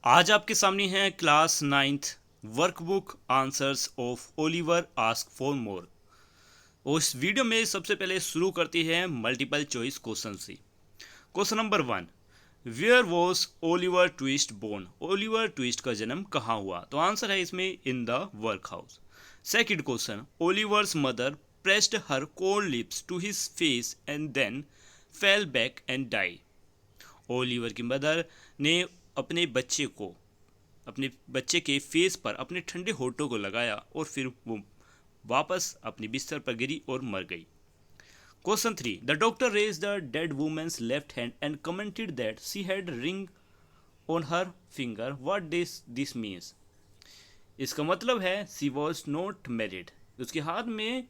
आज आपके सामने है class ninth workbook answers of Oliver ask for more. और इस वीडियो में सबसे पहले शुरू करती है मल्टीपल चॉइस क्वेश्चन से। Question number 1, where was Oliver Twist born? Oliver Twist का जन्म कहाँ हुआ? तो आंसर है इसमें in the work house. Second question, Oliver's mother pressed her cold lips to his face and then fell back and die. Oliver की mother ने अपने बच्चे के फेस पर अपने ठंडे होठों को लगाया और फिर वो वापस अपनी बिस्तर पर गिरी और मर गई। Question 3, the doctor raise the dead women's left hand and commented that she had ring on her finger. What this means? इसका मतलब है शी वॉज नॉट मैरिड। उसके हाथ में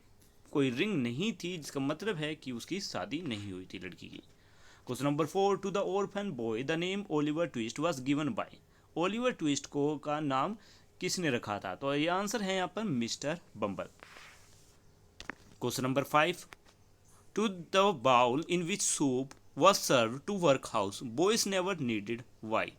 कोई रिंग नहीं थी, जिसका मतलब है कि उसकी शादी नहीं हुई थी लड़की की। Question number 4, to the orphan boy the name Oliver Twist was given by. Oliver Twist को का नाम किसने रखा था? तो ये आंसर है यहाँ पर mister Bumble. Question number 5, to the bowl in which soup was serve to workhouse boys never needed why.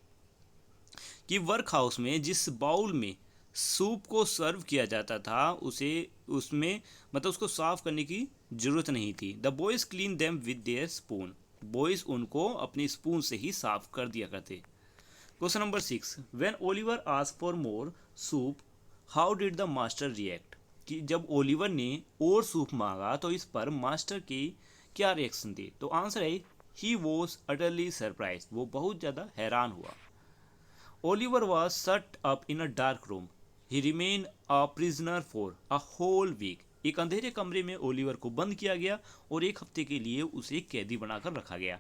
कि वर्क हाउस में जिस बाउल में सूप को सर्व किया जाता था उसमें मतलब उसको साफ करने की जरूरत नहीं थी। The boys clean them with their spoon. Boys उनको अपनी स्पून से ही साफ कर दिया करते। Question number 6, when Oliver ask for more soup how did the master react? कि जब ओलिवर ने और सूप मांगा तो इस पर मास्टर की क्या रिएक्शन थी? तो आंसर है ही वॉज अटरली सरप्राइज। वो बहुत ज़्यादा हैरान हुआ। Oliver was shut up in a dark room. He remain a prisoner for a whole week. एक अंधेरे कमरे में ओलिवर को बंद किया गया और एक हफ्ते के लिए उसे कैदी बनाकर रखा गया।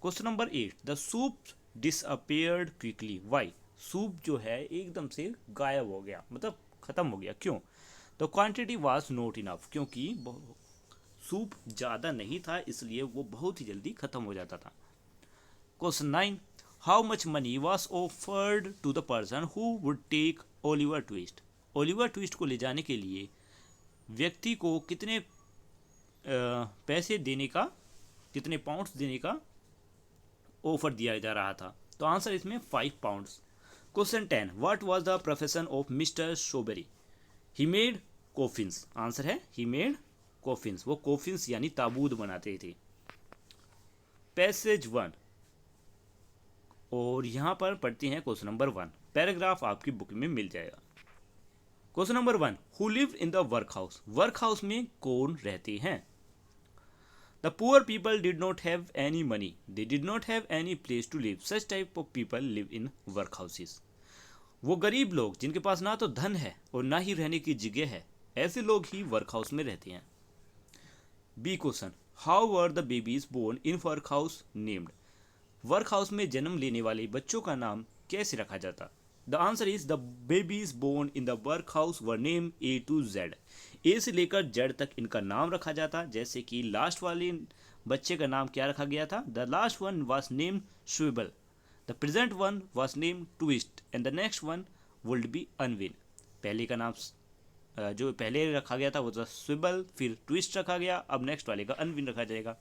Question number 8, the soup disappeared quickly why. Soup जो है एकदम से गायब हो गया, मतलब खत्म हो गया। क्यों? तो क्वांटिटी वाज नॉट इनफ। क्योंकि सूप ज़्यादा नहीं था, इसलिए वो बहुत ही जल्दी खत्म हो जाता था। Question 9, how much money was offered to the person who would take Oliver Twist? Oliver Twist को ले जाने के लिए व्यक्ति को कितने पैसे देने का, कितने पाउंड्स देने का ऑफर दिया जा रहा था? तो आंसर इसमें 5 pounds. Question 10, what was the profession of mister strawberry? He made coffins. Answer है ही मेड कॉफिन्स। वो कॉफिन्स यानी ताबूत बनाते थे। पैसेज 1, और यहाँ पर पढ़ते हैं क्वेश्चन नंबर 1। पैराग्राफ आपकी बुक में मिल जाएगा। Question number 1, who live in the work house? Work house में कौन रहते हैं? The poor people did not have any money, they did not have any place to live, such type of people live in work houses. वो गरीब लोग जिनके पास ना तो धन है और ना ही रहने की जगह है, ऐसे लोग ही वर्क हाउस में रहते हैं। B question, how were the babies born in work house named? Work house में जन्म लेने वाले बच्चों का नाम कैसे रखा जाता? The answer is the babies born in the work house were name A to Z. A से लेकर जेड तक इनका नाम रखा जाता। जैसे कि लास्ट वाले बच्चे का नाम क्या रखा गया था? The last one was name Swubble, the present one was name Twist and the next one would be Unwin. पहले का नाम जो पहले रखा गया था वो था स्विबल, फिर ट्विस्ट रखा गया, अब नेक्स्ट वाले का अनविन रखा जाएगा।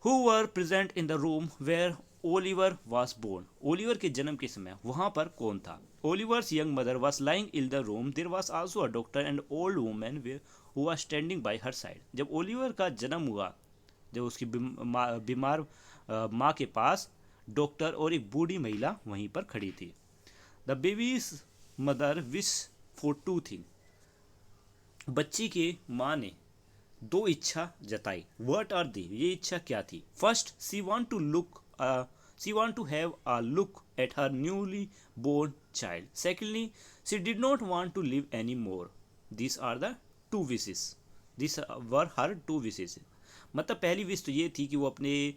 Who were present in the room where Oliver was born? Oliver के जन्म के समय वहाँ पर कौन था? Oliver's young mother was lying in the room. There was also a doctor and old woman who was standing by her side. जब Oliver का जन्म हुआ, जब उसकी बीमार माँ के पास डॉक्टर और एक बूढ़ी महिला वहीं पर खड़ी थी। The baby's mother wished for 2 things. बच्ची की माँ ने 2 इच्छा जताई। What are the? ये इच्छा क्या थी? First, she want to have a look at her newly born child. Secondly, she did not want to live any more. This are the 2 wishes. This were her 2 wishes. मतलब पहली wish तो ये थी कि वो अपने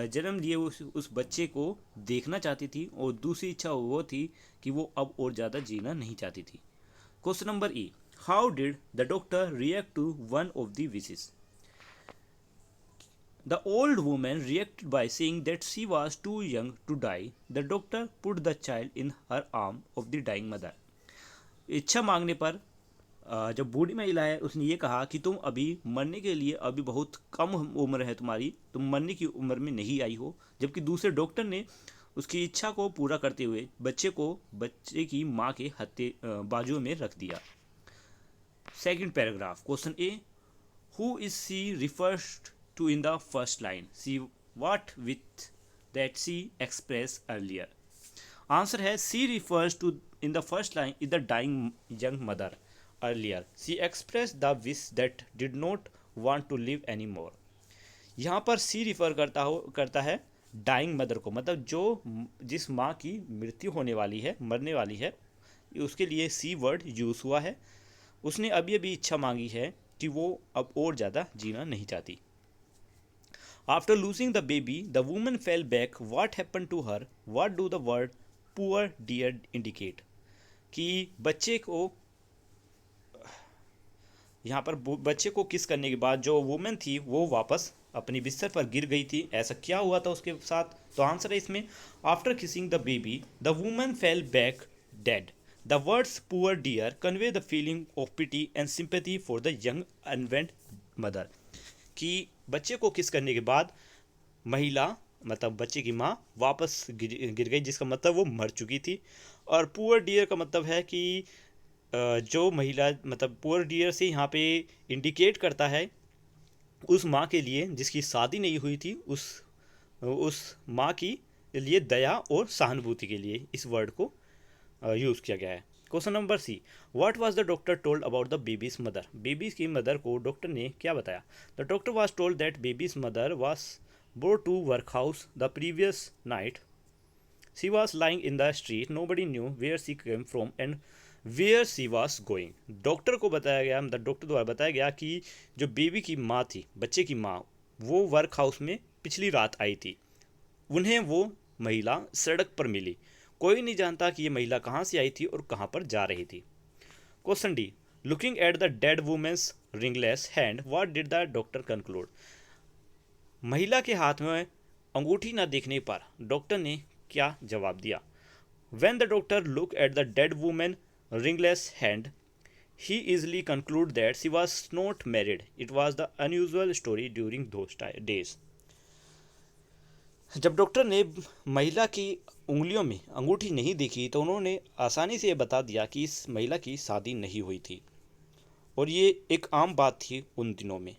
जन्म लिए उस बच्चे को देखना चाहती थी, और दूसरी इच्छा वो थी कि वो अब और ज़्यादा जीना नहीं चाहती थी। Question number E, how did the doctor react to one of the wishes? The old woman reacted by saying that she was too young to die. The doctor put the child in her arm of the dying mother. इच्छा मांगने पर जब बूढ़ी महिला है उसने ये कहा कि तुम अभी मरने के लिए अभी बहुत कम उम्र है तुम्हारी, तुम मरने की उम्र में नहीं आई हो। जबकि दूसरे डॉक्टर ने उसकी इच्छा को पूरा करते हुए बच्चे को बच्चे की माँ के हत्थे बाजुओं में रख दिया। Second paragraph, question A, who is she refers to in the first line? See what with that she expressed earlier. Answer है she refers to in the first line is the dying young mother. Earlier she expressed the wish that did not want to live anymore. यहाँ पर C refer करता है dying mother को, मतलब जो जिस माँ की मृत्यु होने वाली है, मरने वाली है, उसके लिए सी वर्ड यूज़ हुआ है। उसने अभी अभी इच्छा मांगी है कि वो अब और ज़्यादा जीना नहीं चाहती। After losing the baby the woman fell back, what happen to her, what do the word poor dear indicate. कि बच्चे को, यहाँ पर बच्चे को किस करने के बाद जो वुमेन थी वो वापस अपनी बिस्तर पर गिर गई थी, ऐसा क्या हुआ था उसके साथ। तो आंसर है इसमें, after kissing the baby the woman fell back dead. The words poor dear convey the feeling of pity and sympathy for the young unwed mother. कि बच्चे को किस करने के बाद महिला, मतलब बच्चे की माँ वापस गिर गई, जिसका मतलब वो मर चुकी थी। और पुअर डियर का मतलब है कि जो महिला, मतलब पुअर डियर से यहाँ पे इंडिकेट करता है उस माँ के लिए जिसकी शादी नहीं हुई थी, उस माँ की लिए दया और सहानुभूति के लिए इस वर्ड को यूज़ किया गया है। Question number C, what was the doctor told about the baby's mother. Babies की मदर को डॉक्टर ने क्या बताया। The doctor was told that baby's mother was brought to workhouse the previous night. She was lying in the street. Nobody knew where she came from and where she was going. Doctor को बताया गया, मतलब doctor द्वारा बताया गया कि जो baby की माँ थी, बच्चे की माँ, वो वर्क हाउस में पिछली रात आई थी। उन्हें वो महिला सड़क पर मिली। कोई नहीं जानता कि ये महिला कहाँ से आई थी और कहाँ पर जा रही थी। Question D, looking at the dead woman's ringless hand what did the doctor conclude. महिला के हाथ में अंगूठी न देखने पर डॉक्टर ने क्या जवाब दिया। When the doctor looked at the dead woman ringless hand, he easily concluded that she was not married. It was the unusual story during those days. जब डॉक्टर ने महिला की उंगलियों में अंगूठी नहीं देखी तो उन्होंने आसानी से बता दिया कि इस महिला की शादी नहीं हुई थी, और ये एक आम बात थी उन दिनों में।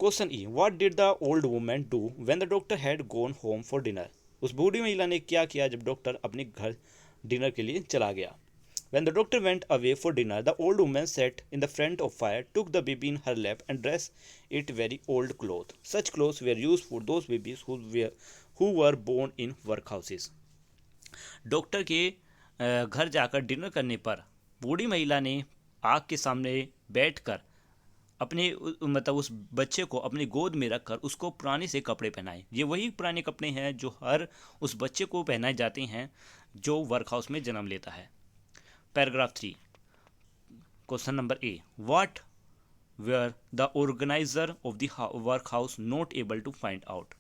Question E, what did the old woman do when the doctor had gone home for dinner. उस बूढ़ी महिला ने क्या किया जब डॉक्टर अपने घर डिनर के लिए चला गया। When the doctor went away for dinner, the old woman sat in the front of fire, took the baby in her lap and dressed it very old clothes. Such clothes were used for those babies who were born in workhouses. Doctor के घर जाकर dinner करने पर बूढ़ी महिला ने आग के सामने बैठकर अपने, मतलब उस बच्चे को अपनी गोद में रखकर उसको पुराने से कपड़े पहनाए। ये वही पुराने कपड़े हैं जो हर उस बच्चे को पहनाए जाते हैं जो वर्क हाउस में जन्म लेता है। Paragraph 3, question number A, what were the organiser of the work house not able to find out.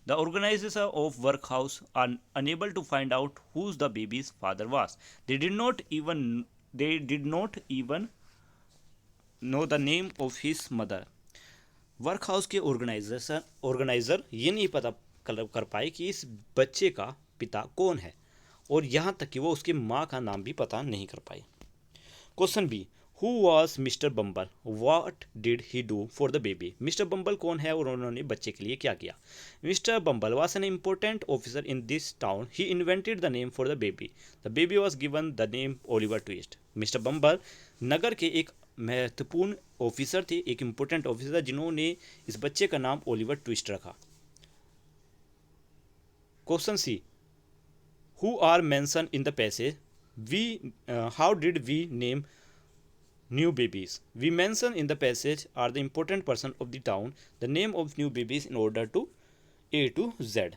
The organiser of work house are unable to find out whose the baby's father was. They did not even know the name of his mother. Work house के organiser ये नहीं पता कर पाए कि इस बच्चे का पिता कौन है, और यहाँ तक कि वो उसकी माँ का नाम भी पता नहीं कर पाए। Question B, who was Mr Bumble, what did he do for the baby. Mr Bumble कौन है और उन्होंने बच्चे के लिए क्या किया। Mr Bumble was an important officer in this town. He invented the name for the baby. The baby was given the name Oliver Twist. Mr Bumble नगर के एक महत्वपूर्ण ऑफिसर थे, एक इम्पोर्टेंट ऑफिसर जिन्होंने इस बच्चे का नाम ओलिवर ट्विस्ट रखा। Question C, who are mention in the passage we, how did we name new babies. We mention in the passage are the important person of the town the name of new babies in order to A to Z.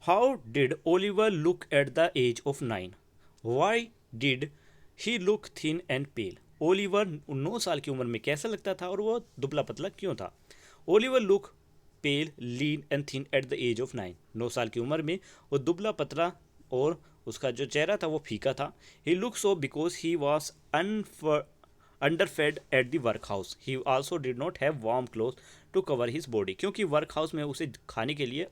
How did Oliver look at the age of 9? Why did he look thin and pale? Oliver 9 साल की उम्र में कैसा लगता था और वो दुबला पतला क्यों था। Oliver look pale lean and thin at the age of 9। 9 साल की उम्र में वो दुबला पतला और उसका जो चेहरा था वो फीका था। He look so because he was underfed at the workhouse. He also did not have warm clothes to cover his body, क्योंकि वर्क हाउस में उसे खाने के लिए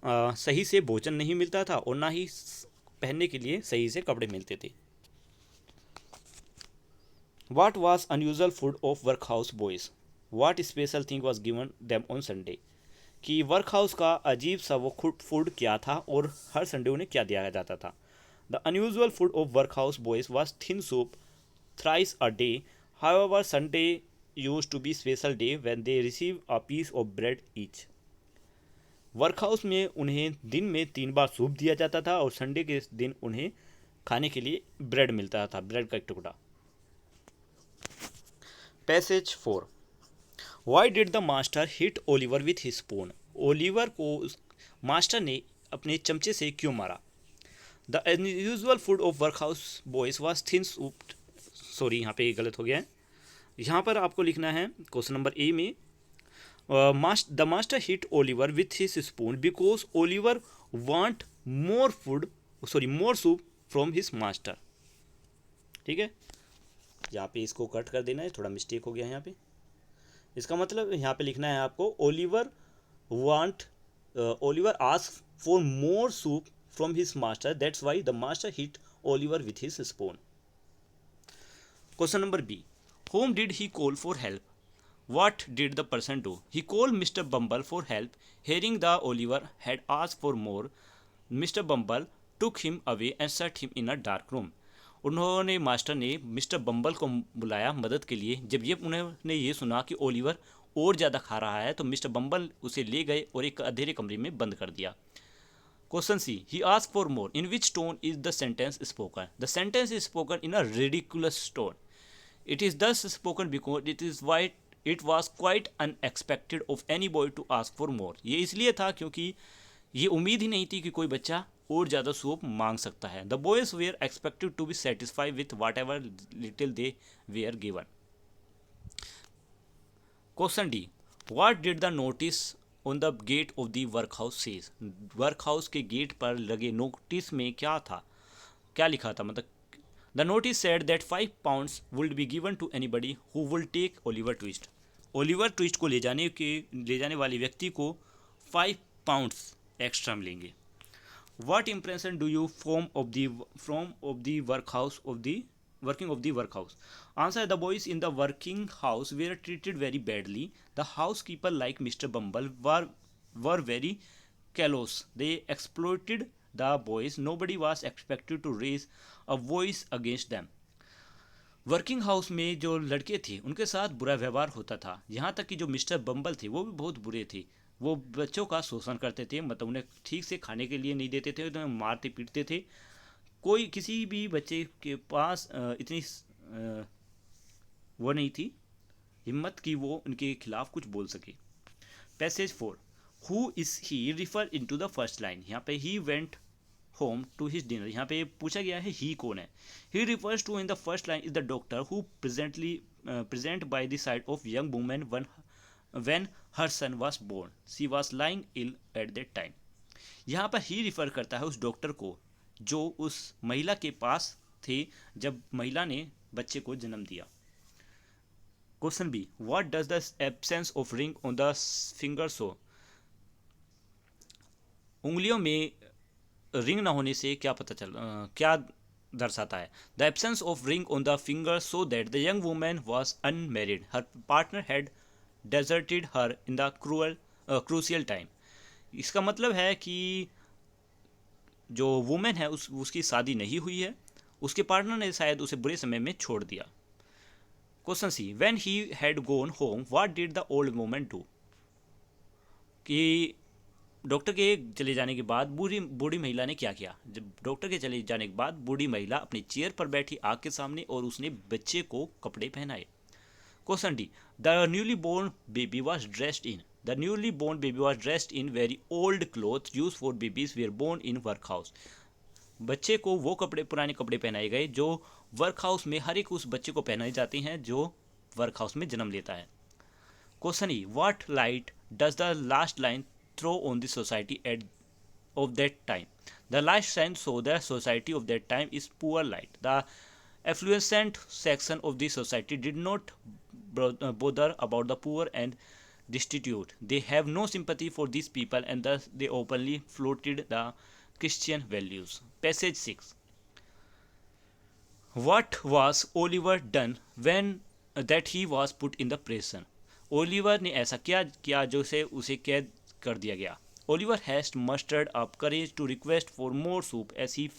सही से भोजन नहीं मिलता था और ना ही पहनने के लिए सही से कपड़े मिलते थे। What was unusual food of workhouse boys? What special thing was given them on Sunday? कि वर्क हाउस का अजीब सा वो फूड क्या था और हर संडे उन्हें क्या दिया जाता था। The unusual food of work house boys was thin soup thrice a day. However, Sunday used to be special day when they receive a piece of bread each. Work house में उन्हें दिन में 3 बार soup दिया जाता था और Sunday के दिन उन्हें खाने के लिए ब्रेड मिलता था, ब्रेड का एक टुकड़ा। Passage 4। Why did the master hit Oliver with his spoon? Oliver को मास्टर ने अपने चमचे से क्यों मारा? The unusual food of work house boys was thin soup, sorry यहाँ पे गलत हो गया है, यहाँ पर आपको लिखना है क्वेश्चन नंबर ए में the master hit Oliver with his spoon because Oliver want more food, sorry more soup from his master. ठीक है, यहाँ पे इसको कट कर देना है, थोड़ा मिस्टेक हो गया है यहाँ पे। इसका मतलब यहाँ पे लिखना है आपको Oliver ask for more soup from his master, that's why the master hit Oliver with his spoon. Question number B. Whom did he call for help? What did the person do? He called Mr. Bumble for help. Hearing the Oliver had asked for more, Mr. Bumble took him away and set him in a dark room. उन्होंने master ने Mr Bumble को बुलाया मदद के लिए। जब उन्होंने ये सुना कि ओलिवर और ज़्यादा खा रहा है तो मिस्टर बम्बल उसे ले गए और एक अंधेरे कमरे में बंद कर दिया। Question C. He asked for more. In which tone is the sentence spoken? The sentence is spoken in a ridiculous tone. It is thus spoken because it was quite unexpected of any boy to ask for more. ये इसलिए था क्योंकि ये उम्मीद ही नहीं थी कि कोई बच्चा और ज़्यादा सूप मांग सकता है। The boys were expected to be satisfied with whatever little they were given. Question D. What did the notice on the gate of the workhouse says? वर्कहाउस के गेट पर लगे नोटिस में क्या था, क्या लिखा था? मतलब The notice said that 5 pounds would be given to anybody who will take Oliver Twist. Oliver Twist को ले जाने वाले व्यक्ति को 5 pounds एक्स्ट्रा मिलेंगे। What impression do you form of the working of the workhouse? Answer: the boys in the working house were treated very badly. The housekeeper, like Mr. Bumble, were very callous. They exploited the boys. Nobody was expected to raise a voice against them. Working house में जो लड़के थे उनके साथ बुरा व्यवहार होता था, यहाँ तक कि जो मिस्टर बम्बल थे वो भी बहुत बुरे थे। वो बच्चों का शोषण करते थे, मतलब उन्हें ठीक से खाने के लिए नहीं देते थे, उन्हें मारते पीटते थे। कोई किसी भी बच्चे के पास इतनी वो नहीं थी हिम्मत कि वो उनके खिलाफ कुछ बोल सके। Passage 4। Who is he refer in to the first line. यहाँ पे he went home to his dinner, यहाँ पे पूछा गया है ही कौन है। He refers to in the first line is the doctor who present by the side of young women when her son was born, she was lying ill at that time. यहाँ पर ही refer करता है उस doctor को जो उस महिला के पास थे जब महिला ने बच्चे को जन्म दिया। Question B. What does the absence of ring on the finger show. उंगलियों में रिंग न होने से क्या दर्शाता है? The absence of ring on the finger so that the young woman was unmarried, her partner had deserted her in the crucial time. इसका मतलब है कि जो वुमेन है उसकी शादी नहीं हुई है, उसके पार्टनर ने शायद उसे बुरे समय में छोड़ दिया। Question C. When he had gone home what did the old woman do. कि डॉक्टर के चले जाने के बाद बूढ़ी महिला ने क्या किया? जब डॉक्टर के चले जाने के बाद बूढ़ी महिला अपनी चेयर पर बैठी आग के सामने और उसने बच्चे को कपड़े पहनाए। Question D. The newly born baby was dressed in. The newly born baby was dressed in very old cloth use for babies were born in work house. बच्चे को वो पुराने कपड़े पहनाए गए जो वर्क हाउस में हर एक उस बच्चे को पहनाए जाते हैं जो वर्क हाउस में जन्म लेता है। Question E. What light does the last line throw on the society of that time? The last sign so the society of that time is poor light. The affluent section of the society did not bother about the poor and destitute. They have no sympathy for these people and thus they openly floated the Christian values. Passage 6. What was Oliver done when that he was put in the prison? Oliver ने ऐसा क्या किया जो से उसे कैद कर दिया गया? Oliver had mustered up courage to request for more soup as he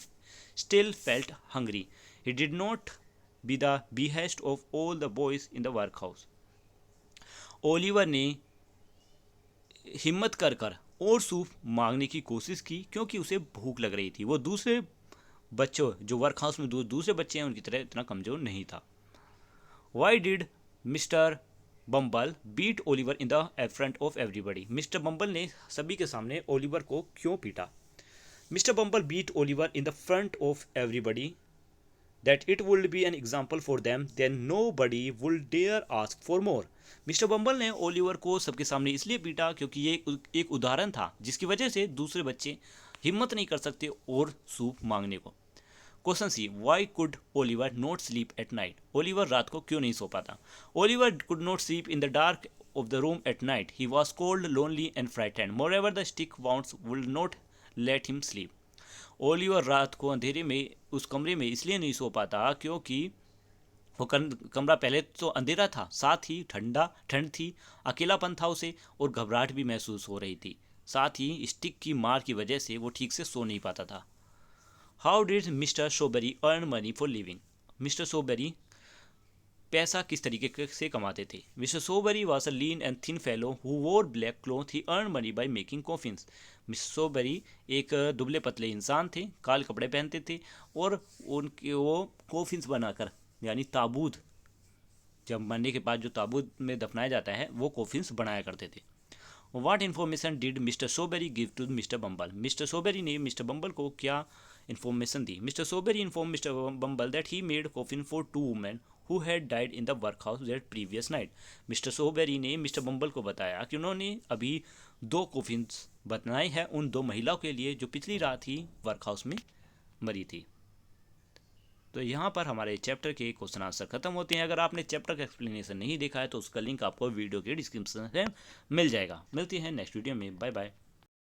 still felt hungry. He did not be the behest of all the boys in the workhouse. Oliver ने हिम्मत कर कर और सूप मांगने की कोशिश की क्योंकि उसे भूख लग रही थी. वो दूसरे बच्चों जो वर्क हाउस में दूसरे बच्चे हैं उनकी तरह इतना कमज़ोर नहीं था. Why did Mr Bumble beat Oliver in the front of everybody? Mr Bumble ने सभी के सामने ओलिवर को क्यों पीटा? Mr Bumble beat Oliver in the front of everybody that it would be an example for them, then nobody would dare ask for more. Mr Bumble ने Oliver को सबके सामने इसलिए पीटा क्योंकि ये एक उदाहरण था जिसकी वजह से दूसरे बच्चे हिम्मत नहीं कर सकते और सूप मांगने को. Question C. Why could Oliver not sleep at night? Oliver रात को क्यों नहीं सो पाता? Oliver could not sleep in the dark of the room at night. He was cold, lonely and frightened. Moreover the stick wounds would not let him sleep. Oliver रात को अंधेरे में उस कमरे में इसलिए नहीं सो पाता क्योंकि वो कमरा पहले तो अंधेरा था, साथ ही ठंड थी, अकेलापन था उसे और घबराहट भी महसूस हो रही थी. साथ ही स्टिक की मार की वजह से वो ठीक से सो नहीं पाता था. How did Mr Sowerberry earn money for living? Mr Sowerberry पैसा किस तरीके से कमाते थे? Mr Sowerberry was a lean and thin fellow who wore black cloth. He earn money by making coffins. Mr Sowerberry एक दुबले पतले इंसान थे, काले कपड़े पहनते थे और उनके वो कॉफिन्स बनाकर यानी ताबूत, जब मरने के बाद जो ताबूत में दफनाया जाता है वो कॉफिन्स बनाया करते थे. What information did Mr Sowerberry give to Mr Bumble? Mr Sowerberry ने मिस्टर बम्बल को क्या इन्फॉर्मेशन दी? Mr Sowerberry inform Mr Bumble that he made coffin for 2 women who had died in the workhouse that previous night. Mr Sowerberry ने Mr Bumble को बताया कि उन्होंने अभी 2 कॉफिन्स बनाए हैं उन 2 महिलाओं के लिए जो पिछली रात ही वर्कहाउस में मरी थी. तो यहाँ पर हमारे चैप्टर के क्वेश्चन आंसर खत्म होते हैं. अगर आपने चैप्टर का एक्सप्लेनेशन नहीं देखा है तो उसका लिंक आपको वीडियो के डिस्क्रिप्शन में मिल जाएगा. मिलती है नेक्स्ट वीडियो में. Bye bye.